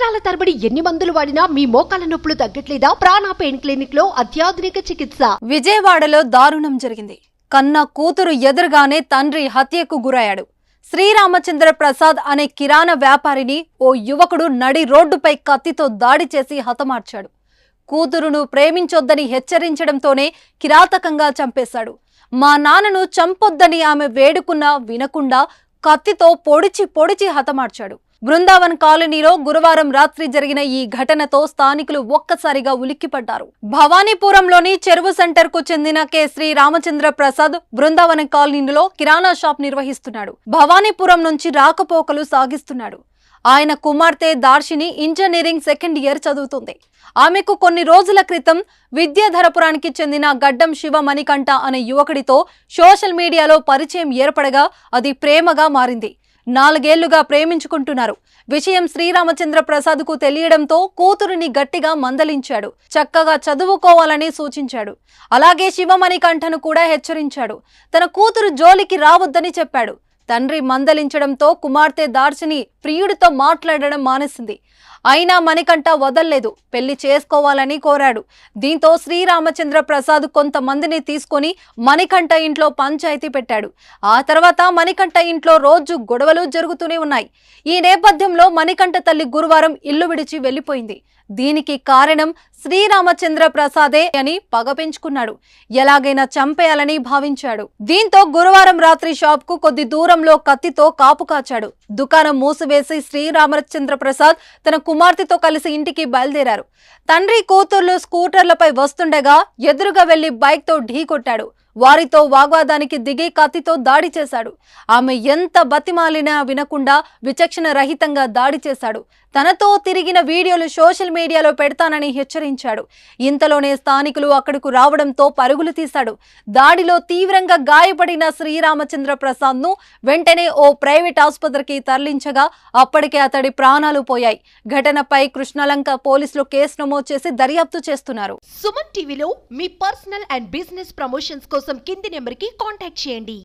సంవత్సరాల తరబడి ఎన్ని మందులు వాడినా మీ మోకాల నొప్పులు తగ్గట్లేదా? ప్రాణ పెయిన్ క్లినిక్ లో అత్యాధునిక చికిత్స. విజయవాడలో దారుణం జరిగింది. కన్న కూతురు ఎదురుగానే తండ్రి హత్యకు గురయ్యాడు. శ్రీరామచంద్ర ప్రసాద్ అనే కిరాణా వ్యాపారిని ఓ యువకుడు నడి రోడ్డుపై కత్తితో దాడి చేసి హతమార్చాడు. కూతురును ప్రేమించొద్దని హెచ్చరించడంతోనే కిరాతకంగా చంపేశాడు. మా నాన్నను చంపొద్దని ఆమె వేడుకున్నా వినకుండా కత్తితో పొడిచి హతమార్చాడు. బృందావన్ కాలనీలో గురువారం రాత్రి జరిగిన ఈ ఘటనతో స్థానికులు ఒక్కసారిగా ఉలిక్కిపడ్డారు. భవానీపురంలోని చెరువు సెంటర్ కు చెందిన కె. శ్రీరామచంద్ర ప్రసాద్ బృందావన్ కాలనీలో కిరాణా షాప్ నిర్వహిస్తున్నాడు. భవానీపురం నుంచి రాకపోకలు సాగిస్తున్నాడు. ఆయన కుమార్తె దార్శిని ఇంజనీరింగ్ సెకండ్ ఇయర్ చదువుతుంది. ఆమెకు కొన్ని రోజుల క్రితం విద్యాధరపురానికి చెందిన గడ్డం శివ మణికంఠ అనే యువకుడితో సోషల్ మీడియాలో పరిచయం ఏర్పడగా అది ప్రేమగా మారింది. 4 ఏళ్లుగా ప్రేమించుకుంటున్నారు. విషయం శ్రీరామచంద్ర ప్రసాద్ కు తెలియడంతో కూతురిని గట్టిగా మందలించాడు. చక్కగా చదువుకోవాలని సూచించాడు. అలాగే శివమణికంఠను కూడా హెచ్చరించాడు. తన కూతురు జోలికి రావద్దని చెప్పాడు. తండ్రి మందలించడంతో కుమార్తె దార్శిని ప్రియుడితో మాట్లాడడం మానేసింది. అయినా మణికంఠ వదల్లేదు. పెళ్లి చేసుకోవాలని కోరాడు. దీంతో శ్రీరామచంద్ర ప్రసాద్ కొంతమందిని తీసుకొని మణికంఠ ఇంట్లో పంచాయతీ పెట్టాడు. ఆ తర్వాత మణికంఠ ఇంట్లో రోజు గొడవలు జరుగుతూనే ఉన్నాయి. ఈ నేపథ్యంలో మణికంఠ తల్లి గురువారం ఇల్లు విడిచి వెళ్లిపోయింది. దీనికి కారణం శ్రీరామచంద్ర ప్రసాదే అని పగ పెంచుకున్నాడు. ఎలాగైనా చంపేయాలని భావించాడు. దీంతో గురువారం రాత్రి షాప్ కు కొద్ది దూరంలో కత్తితో కాపు కాచాడు. దుకాణం మూసివేసి శ్రీరామచంద్ర ప్రసాద్ తన కుమార్తెతో కలిసి ఇంటికి బయలుదేరారు. తండ్రి కూతుర్లు స్కూటర్లపై వస్తుండగా ఎదురుగా వెళ్లి బైక్ తో ఢీకొట్టాడు. వారితో వాగ్వాదానికి దిగి కత్తితో దాడి చేశాడు. ఆమె ఎంత బతిమాలినా వినకుండా విచక్షణ రహితంగా దాడి చేశాడు. తనతో తిరిగిన వీడియోలు సోషల్ మీడియాలో పెడతానని హెచ్చరించాడు. ఇంతలోనే స్థానికులు అక్కడకు రావడంతో పరుగులు తీశాడు. దాడిలో తీవ్రంగా గాయపడిన శ్రీరామచంద్ర ప్రసాద్ ను వెంటనే ఓ ప్రైవేట్ ఆసుపత్రికి తరలించగా అప్పటికే అతడి ప్రాణాలు పోయాయి. ఘటనపై కృష్ణలంక పోలీసులు కేసు నమోదు చేసి దర్యాప్తు చేస్తున్నారు. సుమన్ టీవీలో మీ పర్సనల్ అండ్ బిజినెస్ ప్రమోషన్స్ కోసం కింది నెంబర్కి కాంటాక్ట్ చేయండి.